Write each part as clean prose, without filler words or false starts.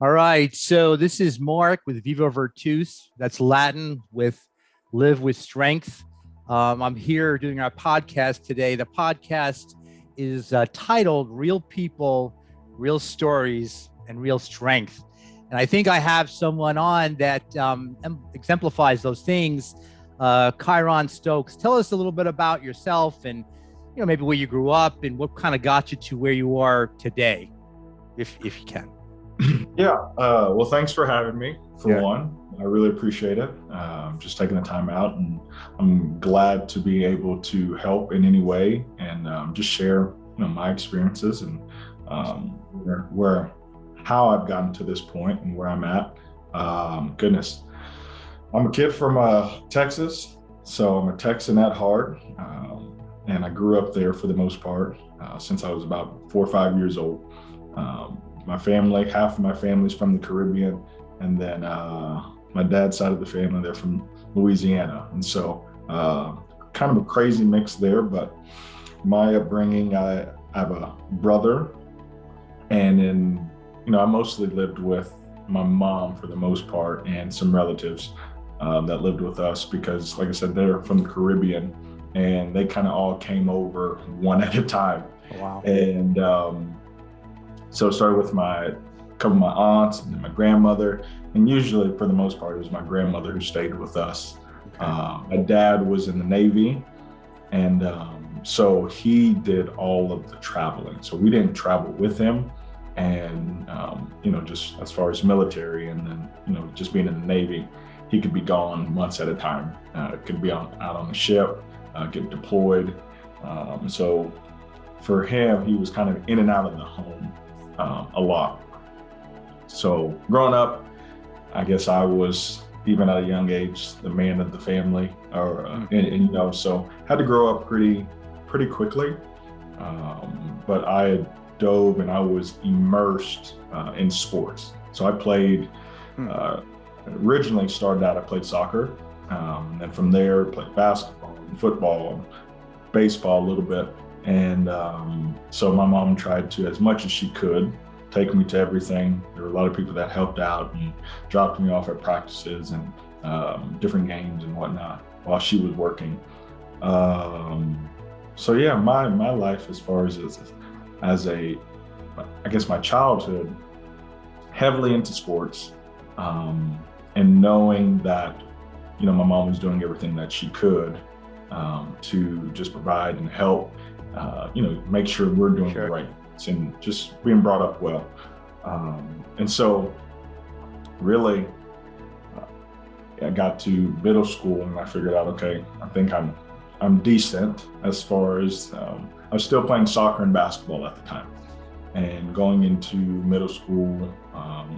All right. So this is Mark with Viva Virtus. That's Latin with live with strength. I'm here doing our podcast today. The podcast is titled Real People, Real Stories, and Real Strength. And I think I have someone on that exemplifies those things. Kyron Stokes, tell us a little bit about yourself and maybe where you grew up and what kind of got you to where you are today, if you can. Yeah. Well, thanks for having me. For Yeah. one, I really appreciate it. Just taking the time out, and I'm glad to be able to help in any way and just share, my experiences and Awesome. where how I've gotten to this point and where I'm at. Goodness, I'm a kid from Texas, so I'm a Texan at heart, and I grew up there for the most part since I was about 4 or 5 years old. My family, half of my family's from the Caribbean, and then my dad's side of the family, they're from Louisiana. And so kind of a crazy mix there, but my upbringing, I have a brother, and then, I mostly lived with my mom for the most part and some relatives that lived with us because, like I said, they're from the Caribbean and they kind of all came over one at a time. Oh, wow. And so it started with a couple of my aunts and then my grandmother. And usually, for the most part, it was my grandmother who stayed with us. Okay. My dad was in the Navy, and so he did all of the traveling. So we didn't travel with him. And, just as far as military and then, just being in the Navy, he could be gone months at a time. Could be out on the ship, get deployed. So for him, he was kind of in and out of the home a lot. So growing up, I guess I was, even at a young age, the man of the family, or so had to grow up pretty quickly. But I dove and I was immersed in sports. So I played. Originally started out, I played soccer, and then from there played basketball, and football, baseball a little bit. And so my mom tried to, as much as she could, take me to everything. There were a lot of people that helped out and dropped me off at practices and different games and whatnot while she was working. So yeah, my life as far as I guess my childhood, heavily into sports, and knowing that, my mom was doing everything that she could to just provide and help, make sure we're doing the right things and just being brought up well. And so really, I got to middle school and I figured out, okay, I think I'm decent as far as I was still playing soccer and basketball at the time. And going into middle school,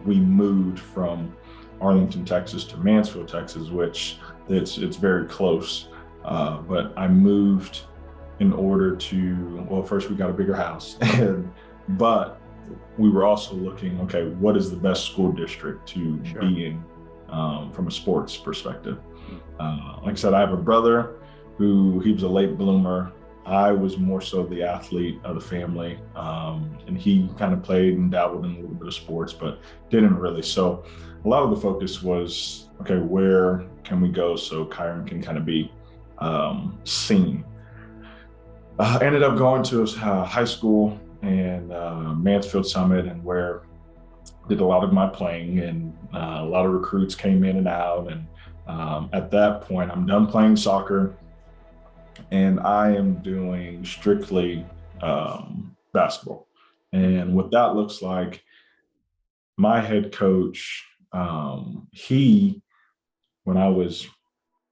we moved from Arlington, Texas to Mansfield, Texas, which it's very close. But I moved in order to, well, first we got a bigger house, but we were also looking, okay, what is the best school district to be in from a sports perspective? Like I said, I have a brother he was a late bloomer. I was more so the athlete of the family, and he kind of played and dabbled in a little bit of sports, but didn't really. So a lot of the focus was, okay, where can we go so Kyron can kind of be seen? Ended up going to high school and Mansfield Summit, and where did a lot of my playing, and a lot of recruits came in and out. And at that point, I'm done playing soccer, and I am doing strictly basketball. And what that looks like, my head coach, when I was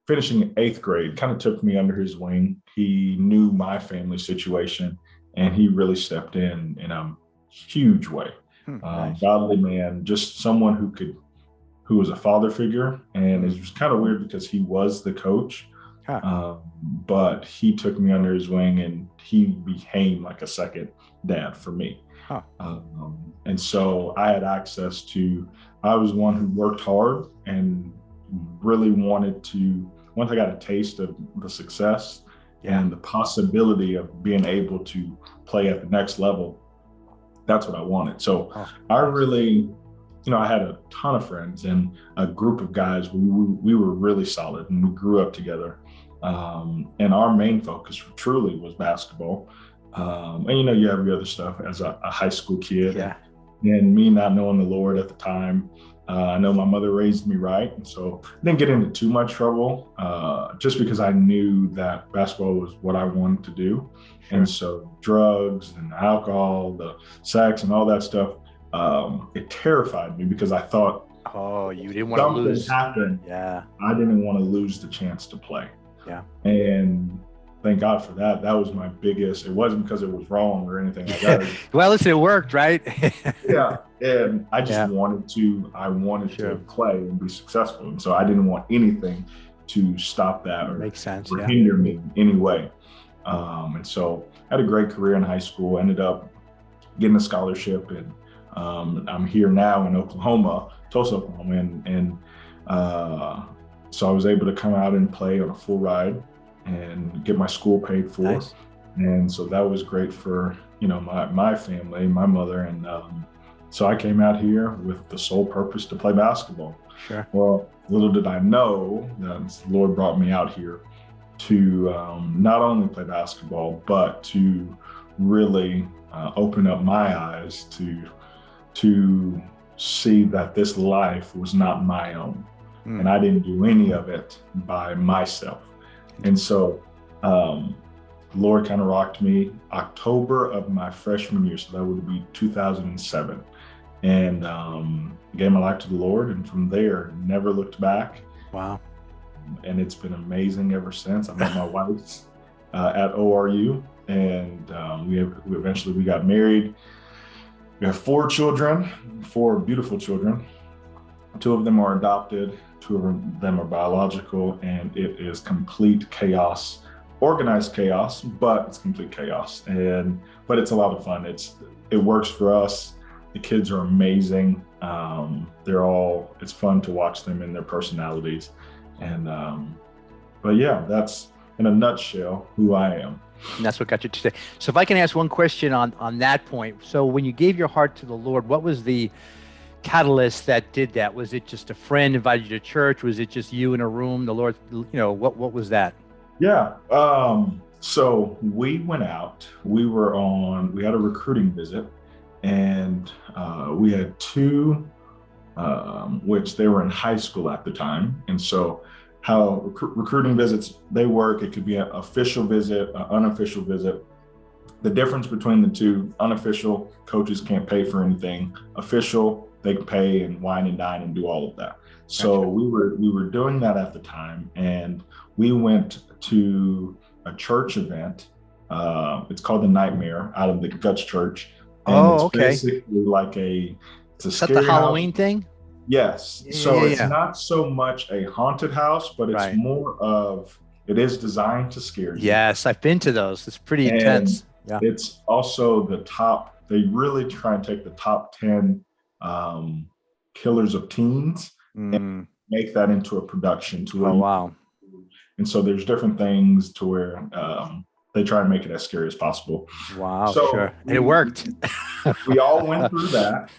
finishing eighth grade, kind of took me under his wing. He knew my family situation, and he really stepped in a huge way. Nice. Godly man, just someone who was a father figure. And it was kind of weird because he was the coach, but he took me under his wing and he became like a second dad for me. And so I had access to, I was one who worked hard and really once I got a taste of the success and the possibility of being able to play at the next level, that's what I wanted. So I really I had a ton of friends and a group of guys. We were really solid and we grew up together. And our main focus truly was basketball. And you have your other stuff as a high school kid. Yeah. And me not knowing the Lord at the time. I know my mother raised me right. And so I didn't get into too much trouble just because I knew that basketball was what I wanted to do. Sure. And so drugs and alcohol, the sex and all that stuff, it terrified me because I thought, oh, you didn't want to lose. Happened. Yeah. I didn't want to lose the chance to play. Yeah. And thank God for that. That was my biggest. It wasn't because it was wrong or anything like that. Well, listen, it worked, right? Yeah. And I just wanted to play and be successful. And so I didn't want anything to stop that or hinder me in any way. And so I had a great career in high school, ended up getting a scholarship, and I'm here now in Oklahoma, Tulsa, Oklahoma. And so I was able to come out and play on a full ride and get my school paid for. Nice. And so that was great for, my family, my mother. And so I came out here with the sole purpose to play basketball. Sure. Well, little did I know that the Lord brought me out here to not only play basketball, but to really open up my eyes to see that this life was not my own. And I didn't do any of it by myself. And so the Lord kind of rocked me October of my freshman year. So that would be 2007. And gave my life to the Lord. And from there, never looked back. Wow. And it's been amazing ever since. I met my wife at ORU, and we eventually got married. We have 4 children, 4 beautiful children. 2 of them are adopted, 2 of them are biological, and it is complete chaos, organized chaos, but it's complete chaos. But it's a lot of fun. It works for us. The kids are amazing. It's fun to watch them in their personalities. But yeah, that's in a nutshell who I am. And that's what got you today. So if I can ask one question on that point. So when you gave your heart to the Lord, what was the catalyst that did that? Was it just a friend invited you to church? Was it just you in a room? The Lord, what was that? Yeah. So we went out. We had a recruiting visit, and we had 2, which they were in high school at the time. And so how recruiting visits, they work, it could be an official visit, an unofficial visit. The difference between the 2, unofficial, coaches can't pay for anything. Official, they can pay and wine and dine and do all of that. So gotcha. we were doing that at the time, and we went to a church event. It's called the Nightmare, out of the Guts Church. And it's basically like it's a scary house. Is that the Halloween house. thing? Yes. So it's not so much a haunted house, but it's more of, it is designed to scare you. Yes, I've been to those. It's pretty intense. Yeah. It's also they really try and take the top 10 killers of teens and make that into a production. Wow. And so there's different things to where they try and make it as scary as possible. Wow, so sure. And it worked. We all went through that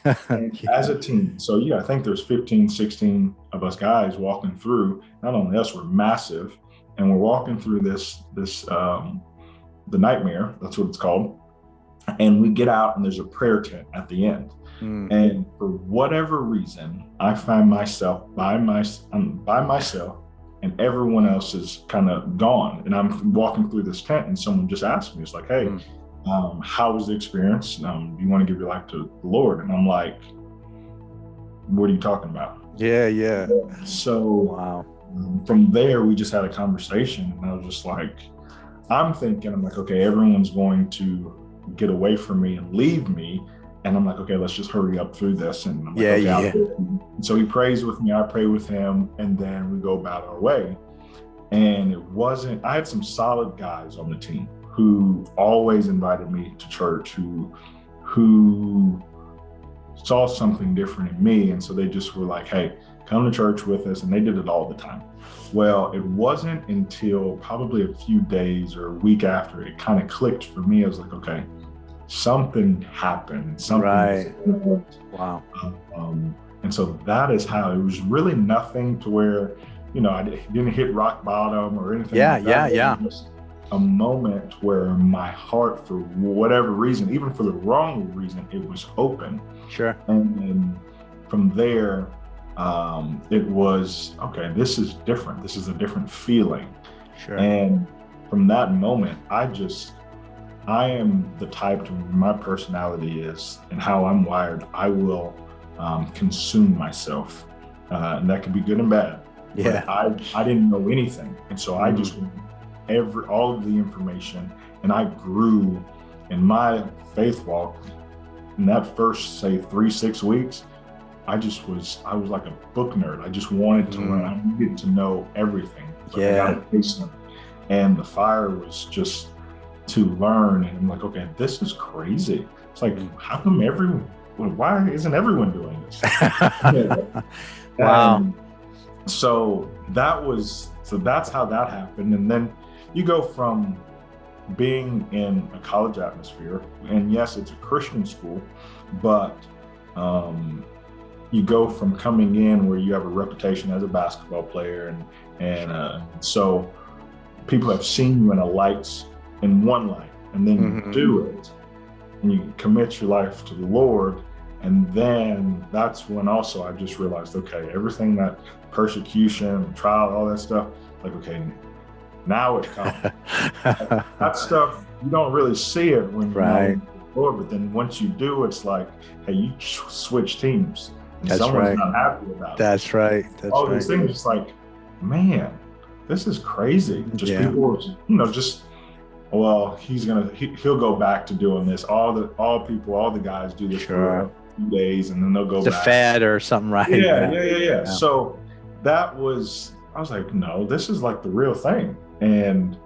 as a team. So I think there's 15, 16 of us guys walking through. Not only us, we're massive. And we're walking through this the Nightmare, that's what it's called. And we get out and there's a prayer tent at the end. And for whatever reason, I find myself by myself, and everyone else is kind of gone. And I'm walking through this tent, and someone just asked me, it's like, hey, how was the experience? Do you want to give your life to the Lord? And I'm like, what are you talking about? Yeah. So from there, we just had a conversation, and I was just like, I'm like, okay, everyone's going to get away from me and leave me. And I'm like, okay, let's just hurry up through this. And I'm like, And so he prays with me, I pray with him, and then we go about our way. And I had some solid guys on the team who always invited me to church, who saw something different in me. And so they just were like, hey, come to church with us. And they did it all the time. Well, it wasn't until probably a few days or a week after it kind of clicked for me. I was like, okay, something happened. Wow. And so that is how it was really nothing to where, I didn't hit rock bottom or anything like that. Yeah. It was a moment where my heart, for whatever reason, even for the wrong reason, it was open. Sure. And from there, it was, okay, this is different. This is a different feeling. Sure. And from that moment, I am the type to, my personality is and how I'm wired, I will consume myself. And that can be good and bad. Yeah. But I didn't know anything. And so I just all of the information, and I grew in my faith walk. In that first, say, 3-6 weeks, I was like a book nerd. I just wanted to learn. I needed to know everything. I gotta taste them. And the fire was just to learn. And I'm like, okay, this is crazy. It's like, how come why isn't everyone doing this? Wow. So that's how that happened. And then you go from being in a college atmosphere, and yes, it's a Christian school, but you go from coming in where you have a reputation as a basketball player, and so people have seen you in one light, and then you do it, and you commit your life to the Lord, and then that's when also I just realized, okay, everything, that persecution, trial, all that stuff, like, okay, now it comes. That stuff, you don't really see it when you know the Lord, but then once you do, it's like, hey, you switch teams, and someone's not happy about it. That's right. All these things, it's like, man, this is crazy. Just people, well, he'll go back to doing this. All the guys do this for a few days, and then they'll go back. It's a fad or something, right? Yeah. So I was like, no, this is like the real thing. And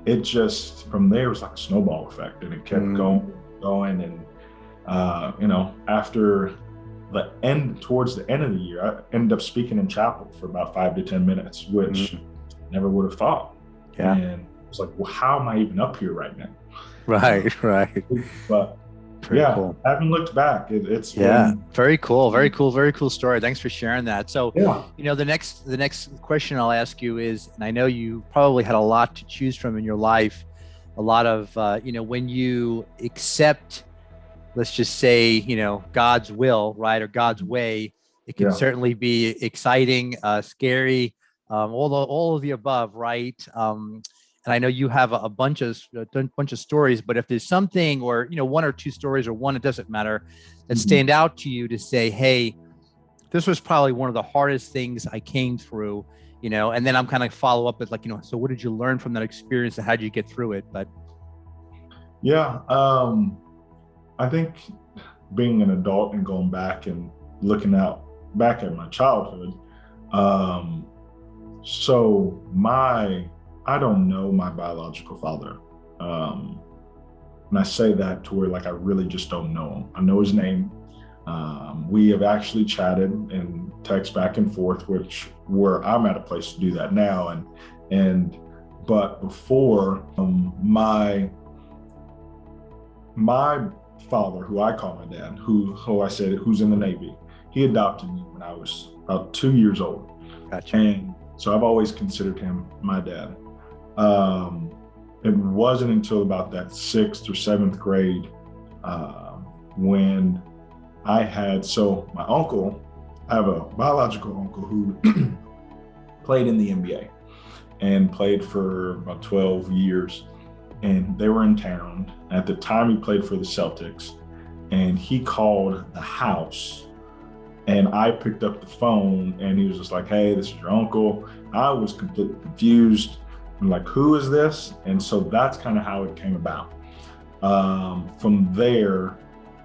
it just, from there, it was like a snowball effect, and it kept going. And, after towards the end of the year, I ended up speaking in chapel for about 5 to 10 minutes, which never would have thought. Yeah. And it was like, well, how am I even up here right now? Right. But cool. I haven't looked back. It's very cool story. Thanks for sharing that. So, the next question I'll ask you is, and I know you probably had a lot to choose from in your life, a lot of, when you accept, let's just say, God's will, right, or God's way, it can certainly be exciting, scary, all of the above, right? And I know you have a bunch of stories, but if there's something, or one or two stories, or one, it doesn't matter, that stand out to you to say, hey, this was probably one of the hardest things I came through, and then I'm kind of follow up with, like, so what did you learn from that experience, and how did you get through it? But I think being an adult and going back and looking back at my childhood, I don't know my biological father. And I say that to where, like, I really just don't know him. I know his name. We have actually chatted and text back and forth, where I'm at a place to do that now. But before, my father, who I call my dad, who I said, who's in the Navy, he adopted me when I was about 2 years old. Gotcha. And so I've always considered him my dad. It wasn't until about that 6th or 7th grade when I had, my uncle, I have a biological uncle who played in the NBA and played for about 12 years. And they were in town. At the time, he played for the Celtics, and he called the house, and I picked up the phone, and he was just like, hey, this is your uncle. I was completely confused. I'm like, who is this? And so that's kind of how it came about. From there,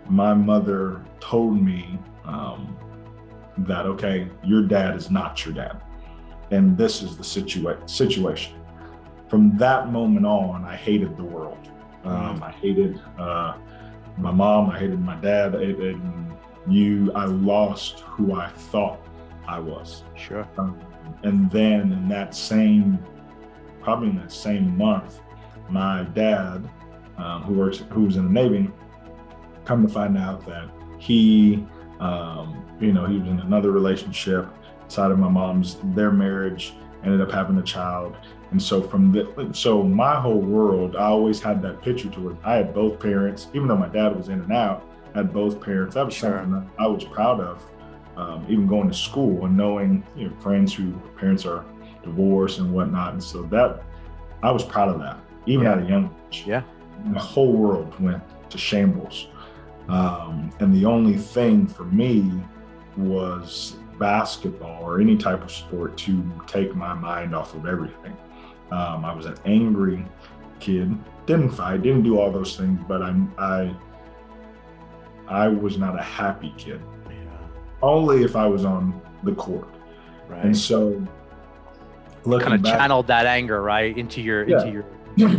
my mother told me that, okay, your dad is not your dad, and this is the situation. From that moment on, I hated the world. I hated my mom. I hated my dad. I lost who I thought I was. Sure. And then probably in that same month, my dad, who was in the Navy, come to find out that he He was in another relationship outside of their marriage, ended up having a child. And so so my whole world, I always had that picture to it. I had both parents, even though my dad was in and out, I had both parents. That was something that I was proud of, even going to school and knowing, friends whose parents are divorced and whatnot. And so that I was proud of that, even at a young age. Yeah. The whole world went to shambles. And the only thing for me was basketball or any type of sport to take my mind off of everything. I was an angry kid, didn't fight, didn't do all those things, but I was not a happy kid. Yeah. Only if I was on the court. Right. And so looking kind of back, channeled that anger, right, into your yeah.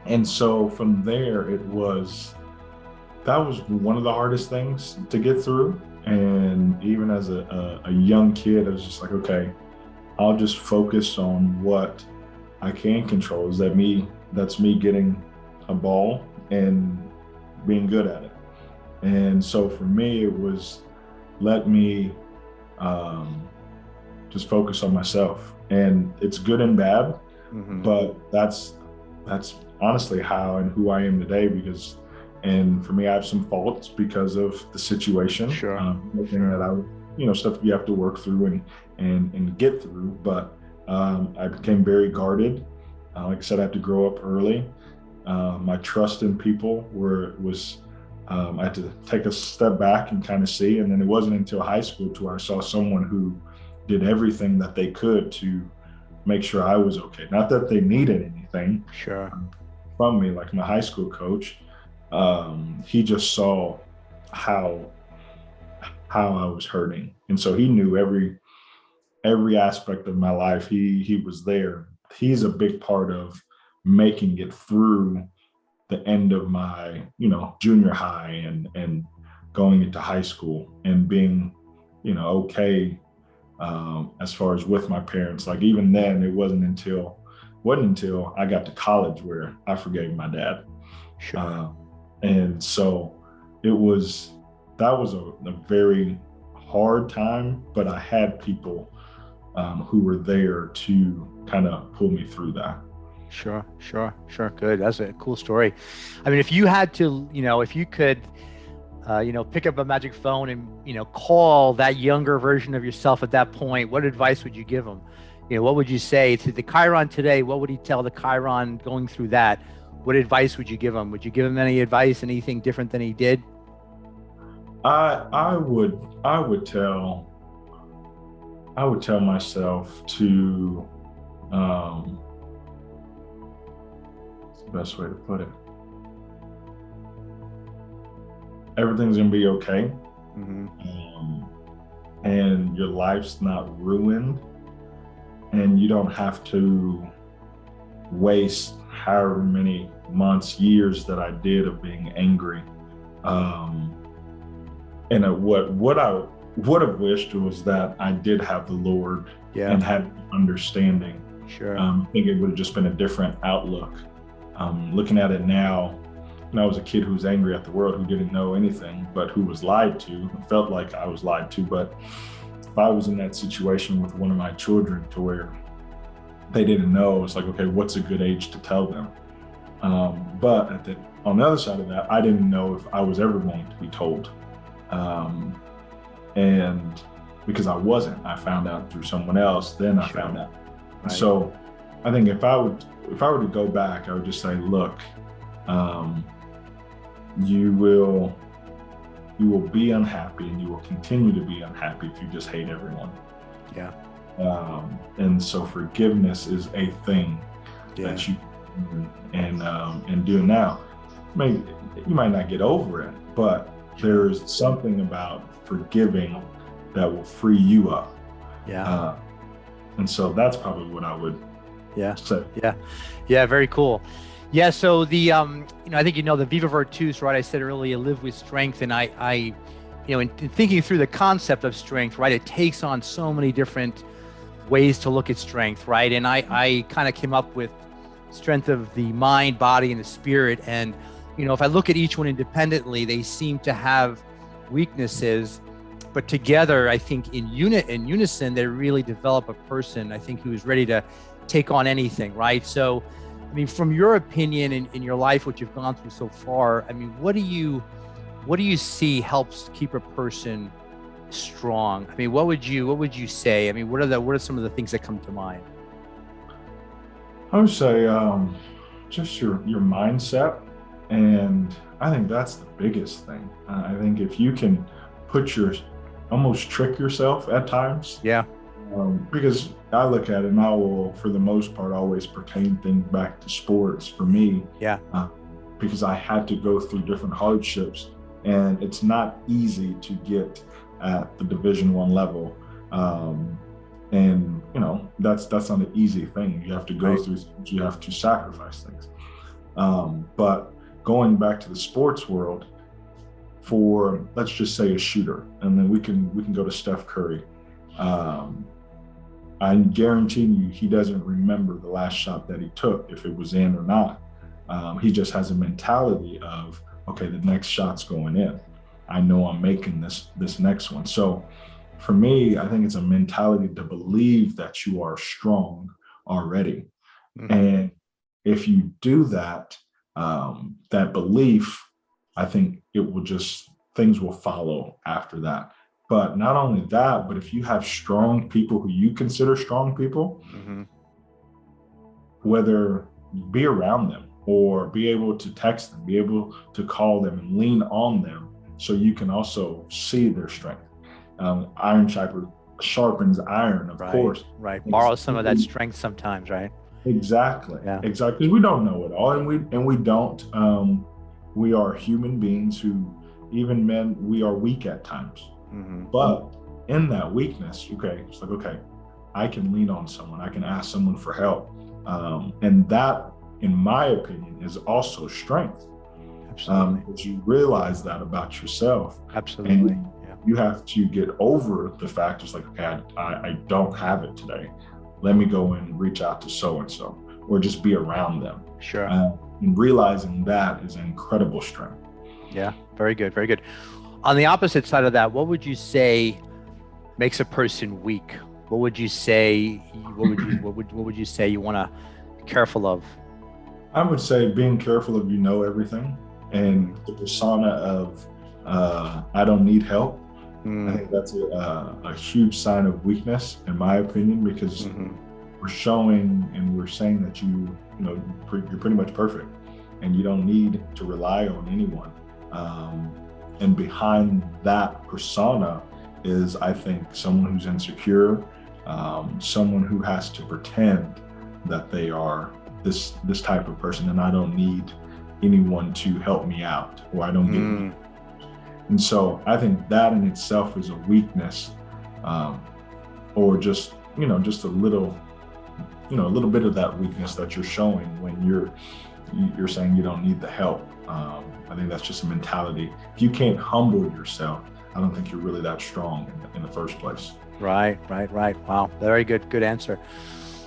And so from there, that was one of the hardest things to get through. And even as a young kid, I was just like, okay, I'll just focus on what I can control. That's me getting a ball and being good at it. And so for me, it was let me just focus on myself. And it's good and bad, but that's honestly how and who I am today, and for me, I have some faults because of the situation. Sure. That stuff you have to work through and get through. But I became very guarded. Like I said, I had to grow up early. My trust in people I had to take a step back and kind of see. And then it wasn't until high school to where I saw someone who did everything that they could to make sure I was okay. Not that they needed anything from me, like my high school coach. He just saw how I was hurting. And so he knew every aspect of my life. He was there. He's a big part of making it through the end of my, junior high and going into high school and being, okay, as far as with my parents. Like even then, it wasn't until I got to college where I forgave my dad. Sure. And so that was a very hard time, but I had people who were there to kind of pull me through that. Sure. Good. That's a cool story. I mean, if you had to, if you could, pick up a magic phone and, call that younger version of yourself at that point, what advice would you give him? What would you say to the Kyron today? What would he tell the Kyron going through that? What advice would you give him? Would you give him any advice, anything different than he did? I would tell myself to, what's the best way to put it? Everything's gonna be okay. And your life's not ruined, and you don't have to waste however many months, years that I did of being angry. And what I would have wished was that I did have the Lord and had understanding. Sure. I think it would have just been a different outlook. Looking at it now, I was a kid who was angry at the world, who didn't know anything, but who was lied to, felt like I was lied to. But if I was in that situation with one of my children to where they didn't know, it's like, okay, what's a good age to tell them? But on the other side of that, I didn't know if I was ever going to be told. And because I wasn't, I found out through someone else, then I found out. Right. So I think if I were to go back, I would just say, look, you will be unhappy, and you will continue to be unhappy if you just hate everyone. Yeah. And so forgiveness is a thing that you and do now. You might not get over it, but there's something about forgiving that will free you up. Yeah. And so that's probably what I would say. Yeah. Very cool. Yeah. So the, I think, the Viva Virtus, right? I said earlier, live with strength. And I in thinking through the concept of strength, right? It takes on so many different ways to look at strength, right? And I kind of came up with strength of the mind, body, and the spirit. And, if I look at each one independently, they seem to have weaknesses, but together, I think in unison, they really develop a person, I think, who is ready to take on anything, right? So, I mean, from your opinion in your life, what you've gone through so far, I mean, what do you see helps keep a person strong? I mean, what would you say? I mean, what are some of the things that come to mind? I would say just your mindset, and I think that's the biggest thing. I think if you can almost trick yourself at times, Yeah. because I look at it and I will, for the most part, always pertain things back to sports for me. Yeah. Because I had to go through different hardships, and it's not easy to get at the Division I level. And that's not an easy thing. You have to go through things, you have to sacrifice things. But going back to the sports world, for let's just say a shooter, and then we can go to Steph Curry. I'm guaranteeing you he doesn't remember the last shot that he took, if it was in or not. He just has a mentality of, okay, the next shot's going in. I know I'm making this next one. So for me, I think it's a mentality to believe that you are strong already. Mm-hmm. And if you do that, that belief, I think things will follow after that. But not only that, but if you have strong people who you consider strong people, mm-hmm. whether be around them or be able to text them, be able to call them and lean on them so you can also see their strength. Iron sharpens iron, of course. Right. Borrow some of that strength sometimes, right? Exactly. Yeah. Exactly. Because we don't know it all, and we don't. We are human beings who, even men, we are weak at times. Mm-hmm. But in that weakness, it's like, okay, I can lean on someone. I can ask someone for help. And that, in my opinion, is also strength. Absolutely. Because you realize that about yourself. Absolutely. And you have to get over the fact, it's like, okay, I don't have it today. Let me go and reach out to so-and-so, or just be around them. Sure. And realizing that is incredible strength. Yeah, very good, very good. On the opposite side of that, what would you say makes a person weak? What would you say? What would you say you want to be careful of? I would say being careful of everything, and the persona of I don't need help. I think that's a huge sign of weakness, in my opinion, because we're showing and we're saying that you're pretty much perfect, and you don't need to rely on anyone. And behind that persona is, I think, someone who's insecure, someone who has to pretend that they are this type of person, and I don't need anyone to help me out, or I don't get me. And so I think that in itself is a weakness, or just a little bit of that weakness that you're showing when you're saying you don't need the help. I think that's just a mentality. If you can't humble yourself, I don't think you're really that strong in the first place. Right. Wow, very good answer.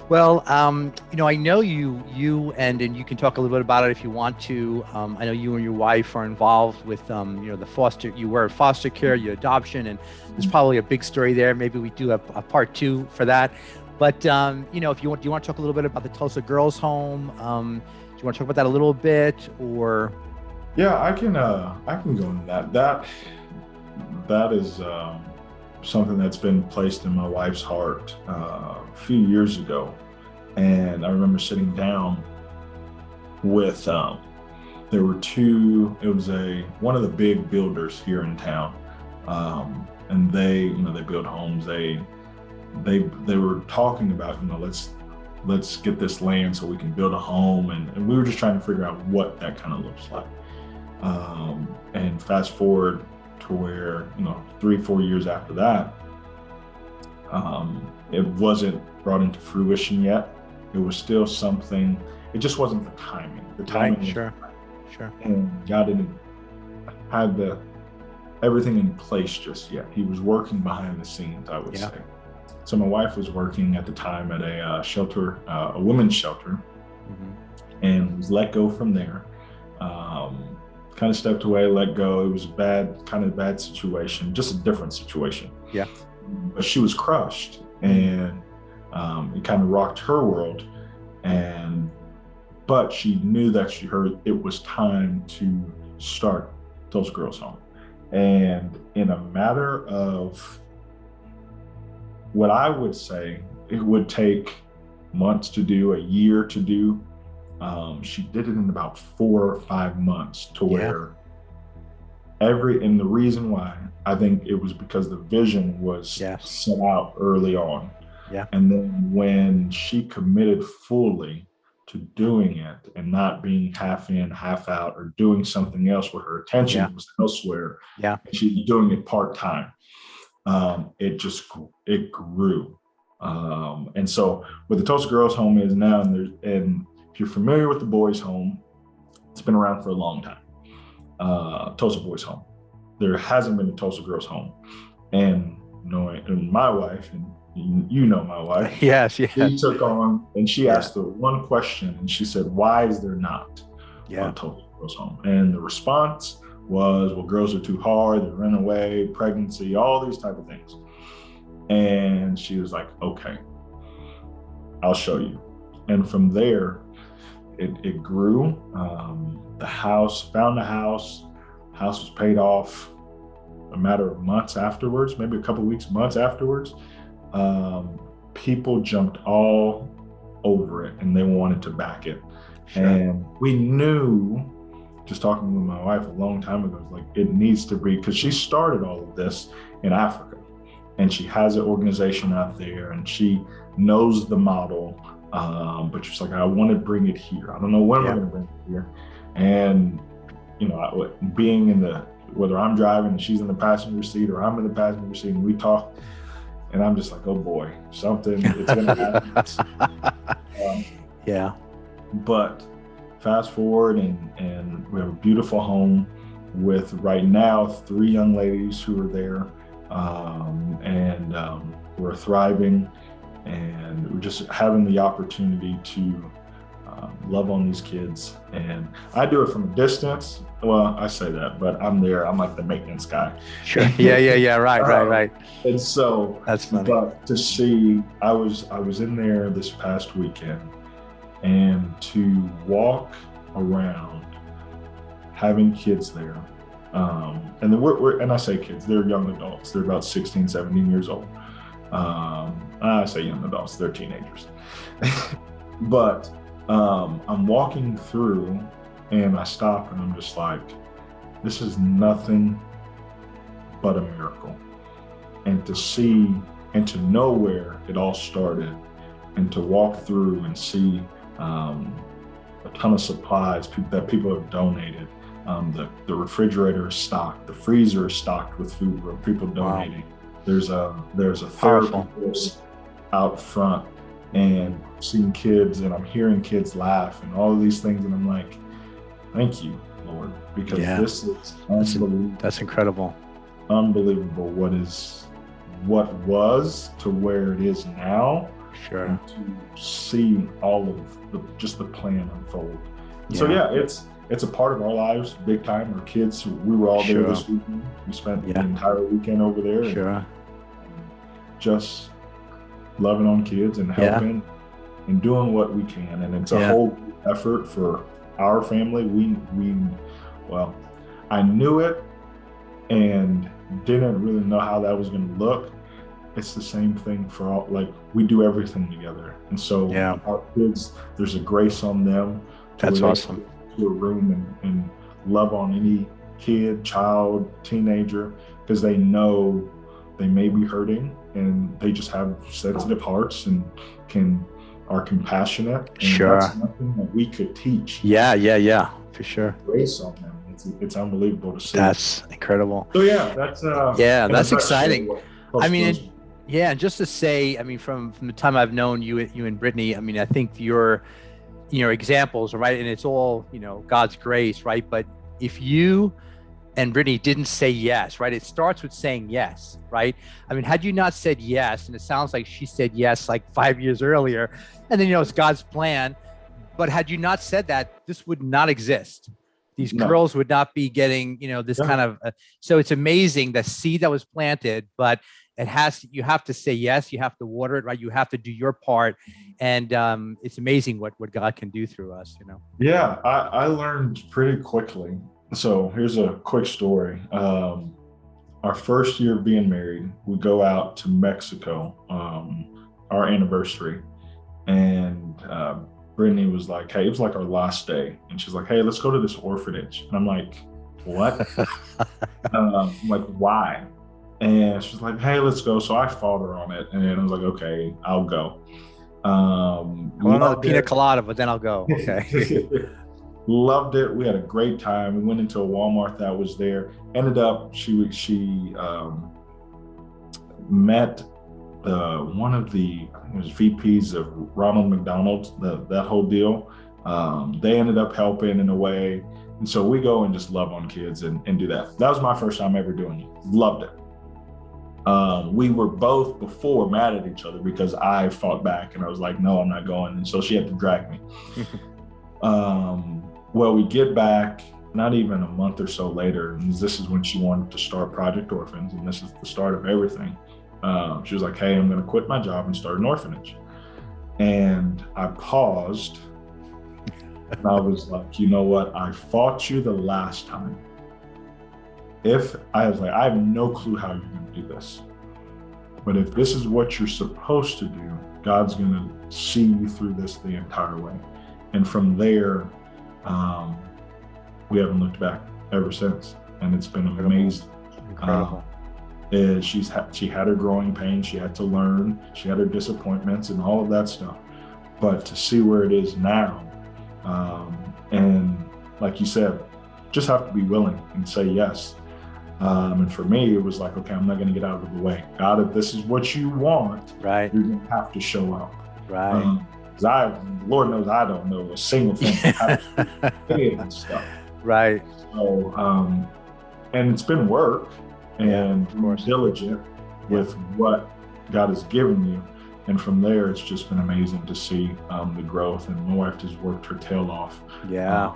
Well, I know you and you can talk a little bit about it if you want to. I know you and your wife are involved with, you were foster care, your adoption, and there's probably a big story there. Maybe we do a part 2 for that. But, if you want, do you want to talk a little bit about the Tulsa Girls Home? Do you want to talk about that a little bit, or? Yeah, I can go into that. That is, something that's been placed in my wife's heart a few years ago. And I remember sitting down with, there were it was one of the big builders here in town. And they build homes. They were talking about, let's get this land so we can build a home. And we were just trying to figure out what that kind of looks like. And fast forward to where, 3-4 years after that, it wasn't brought into fruition yet. It was still something, it just wasn't the timing. The timing was sure. And God didn't have everything in place just yet. He was working behind the scenes, I would say. So my wife was working at the time at a shelter, a women's shelter, and was let go from there. kind of stepped away, let go. It was a bad situation, just a different situation. Yeah. But she was crushed, and it kind of rocked her world. But she knew that it was time to start Tulsa Girls Home. And in a matter of what I would say, it would take months to do, a year to do. She did it in about 4 or 5 months to where and the reason why, I think it was because the vision was set out early on. Yeah. And then when she committed fully to doing it and not being half in, half out, or doing something else where her attention was elsewhere, and she's doing it part-time, it grew. And so what the Tulsa Girls Home is now, and if you're familiar with the Boys Home, it's been around for a long time. Tulsa Boys Home. There hasn't been a Tulsa Girls Home. And knowing my wife, and you know my wife, yes, she took on, and she asked the one question, and she said, "Why is there not a Tulsa Girls Home?" And the response was, "Well, girls are too hard, they run away, pregnancy, all these type of things." And she was like, "Okay, I'll show you." And from there, it grew. Found the house was paid off a matter of months afterwards, maybe a couple of weeks, months afterwards. People jumped all over it, and they wanted to back it. Sure. And we knew, just talking with my wife a long time ago, like, it needs to be, because she started all of this in Africa, and she has an organization out there, and she knows the model. But she's like, I want to bring it here. I don't know when we're going to bring it here. And, being whether I'm driving and she's in the passenger seat, or I'm in the passenger seat, and we talk, and I'm just like, oh boy, it's going to happen. But fast forward, and we have a beautiful home with, right now, 3 young ladies who are there, and we're thriving. And we're just having the opportunity to love on these kids. And I do it from a distance. Well, I say that, but I'm there. I'm like the maintenance guy. Sure. Yeah. Right. And so that's funny. But to see, I was in there this past weekend, and to walk around having kids there. And then and I say kids, they're young adults. They're about 16, 17 years old. I say young adults, they're teenagers. But I'm walking through, and I stop, and I'm just like, this is nothing but a miracle. And to see and to know where it all started, and to walk through and see a ton of supplies that people have donated. The refrigerator is stocked, the freezer is stocked with food where people donating. Wow. There's a therapy course out front, and seeing kids, and I'm hearing kids laugh and all of these things, and I'm like, thank you, Lord, because this is unbelievable. That's incredible. Unbelievable what was to where it is now. Sure. And to see all of the plan unfold. Yeah. So it's a part of our lives, big time. Our kids, we were all there this weekend. We spent the entire weekend over there. Sure. And just loving on kids and helping and doing what we can. And it's a whole effort for our family. Well, I knew it and didn't really know how that was going to look. It's the same thing for all, like, we do everything together. And so our kids, there's a grace on them. That's awesome. To a room and love on any kid, child, teenager, because they know they may be hurting, and they just have sensitive hearts and are compassionate. And that's nothing that we could teach. Yeah, for sure. Grace on them. It's unbelievable to see. That's incredible. So that's that's exciting. I mean, and just to say, I mean, from the time I've known you and Brittany, I mean, I think your examples, right? And it's all, God's grace, right? But if you and Brittany didn't say yes, right? It starts with saying yes, right? I mean, had you not said yes, and it sounds like she said yes like 5 years earlier, and then, it's God's plan. But had you not said that, this would not exist. these No. girls would not be getting, this kind of, so it's amazing the seed that was planted, but you have to say yes, you have to water it, right? You have to do your part. And it's amazing what God can do through us, Yeah, I learned pretty quickly. So here's a quick story. Our first year of being married, we go out to Mexico, our anniversary. And Brittany was like, hey, it was like our last day. And she's like, hey, let's go to this orphanage. And I'm like, what? I'm like, why? And she's like, hey, let's go. So I fought her on it. And I was like, okay, I'll go. I want another pina colada, but then I'll go. Okay. Loved it. We had a great time. We went into a Walmart that was there. Ended up, she met one of the, I think it was VPs of Ronald McDonald's, that whole deal. They ended up helping in a way. And so we go and just love on kids and do that. That was my first time ever doing it. Loved it. We were both before mad at each other because I fought back and I was like, no, I'm not going. And so she had to drag me. Well, we get back not even a month or so later, and this is when she wanted to start Project Orphans, and this is the start of everything. She was like, hey, I'm going to quit my job and start an orphanage. And I paused and I was like, you know what? I fought you the last time. I was like, I have no clue how you're going to do this. But if this is what you're supposed to do, God's going to see you through this the entire way. And from there, we haven't looked back ever since. And it's been amazing. Incredible. She had her growing pains, she had to learn, she had her disappointments and all of that stuff. But to see where it is now, and like you said, just have to be willing and say yes. And for me, it was like, okay, I'm not going to get out of the way. God, if this is what you want, right, you're going to have to show up. Right. Lord knows I don't know a single thing and stuff. Right. So, and it's been work and diligent with what God has given you. And from there, it's just been amazing to see the growth. And my wife has worked her tail off. Yeah.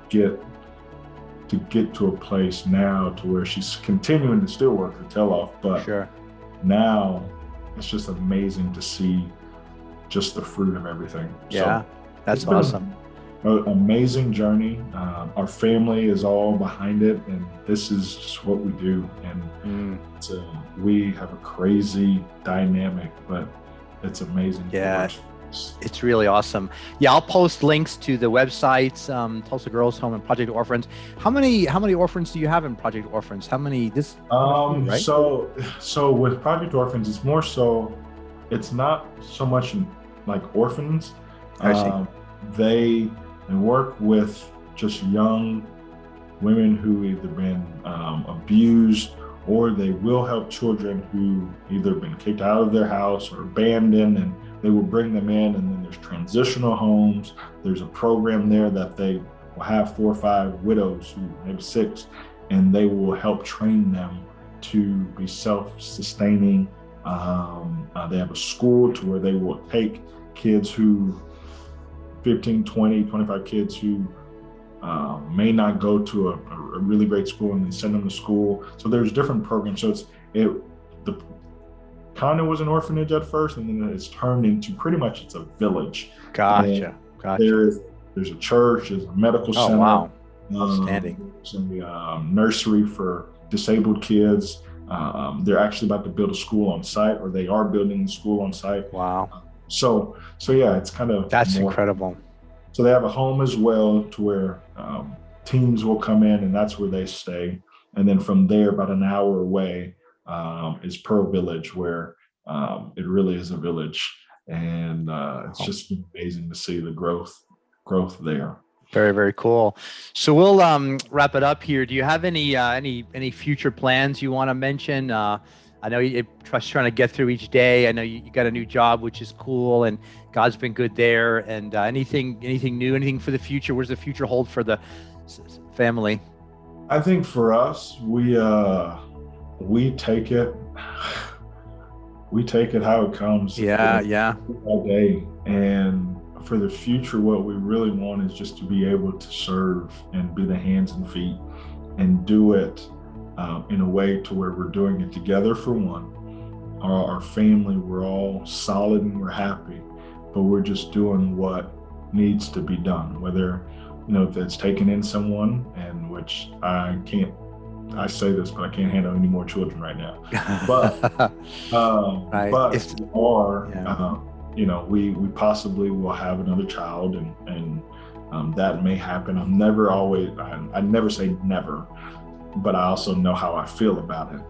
Get to a place now to where she's continuing to still work her tail off. But now it's just amazing to see just the fruit of everything. Yeah, so that's awesome. An amazing journey. Our family is all behind it, and this is just what we do. And we have a crazy dynamic, but it's amazing. Yeah, it's really awesome. Yeah, I'll post links to the websites, Tulsa Girls Home and Project Orphans. How many orphans do you have in Project Orphans? How many right? So with Project Orphans, it's more so, it's not so much like orphans. I see. They work with just young women who either been abused, or they will help children who either been kicked out of their house or abandoned, and they will bring them in. And then there's transitional homes. There's a program there that they will have 4 or 5 widows, who maybe 6, and they will help train them to be self-sustaining. They have a school to where they will take kids who 15, 20, 25 kids who may not go to a really great school, and they send them to school. So there's different programs. So the condo was an orphanage at first, and then it's turned into pretty much it's a village. Gotcha. There's a church, there's a medical center. Oh, wow. Outstanding. There's a nursery for disabled kids. They're actually about to build a school on site, or they are building a school on site. Wow. So yeah, it's kind of that's incredible. So they have a home as well, to where teens will come in, and that's where they stay. And then from there, about an hour away, is Pearl Village, where it really is a village, and it's just amazing to see the growth there. Very, very cool. So we'll wrap it up here. Do you have any future plans you want to mention? I know you're just trying to get through each day. I know you got a new job, which is cool, and God's been good there. And anything new, anything for the future? What does the future hold for the family? I think for us, we take it how it comes. Yeah. All day. And for the future, what we really want is just to be able to serve and be the hands and feet and do it in a way to where we're doing it together for one. Our family, we're all solid and we're happy, but we're just doing what needs to be done, whether, if that's taking in someone, and which I say this, but I can't handle any more children right now. But, right. but we possibly will have another child, and that may happen. I never say never, but I also know how I feel about it.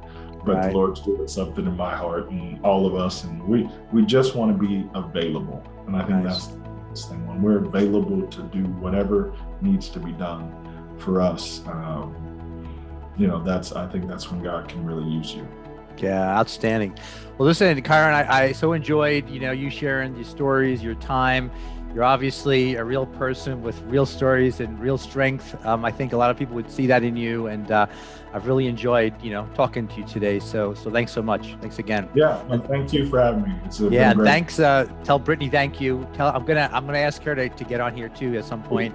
But the Lord's doing something in my heart and all of us, and we just want to be available. And I think that's the thing. When we're available to do whatever needs to be done for us, I think that's when God can really use you. Yeah, outstanding. Well, listen, Kyron, I so enjoyed, you sharing your stories, your time. You're obviously a real person with real stories and real strength. I think a lot of people would see that in you, and I've really enjoyed, talking to you today. So thanks so much. Thanks again. Yeah, thank you for having me. It's been great. Thanks. Tell Brittany thank you. I'm gonna ask her to get on here too at some point.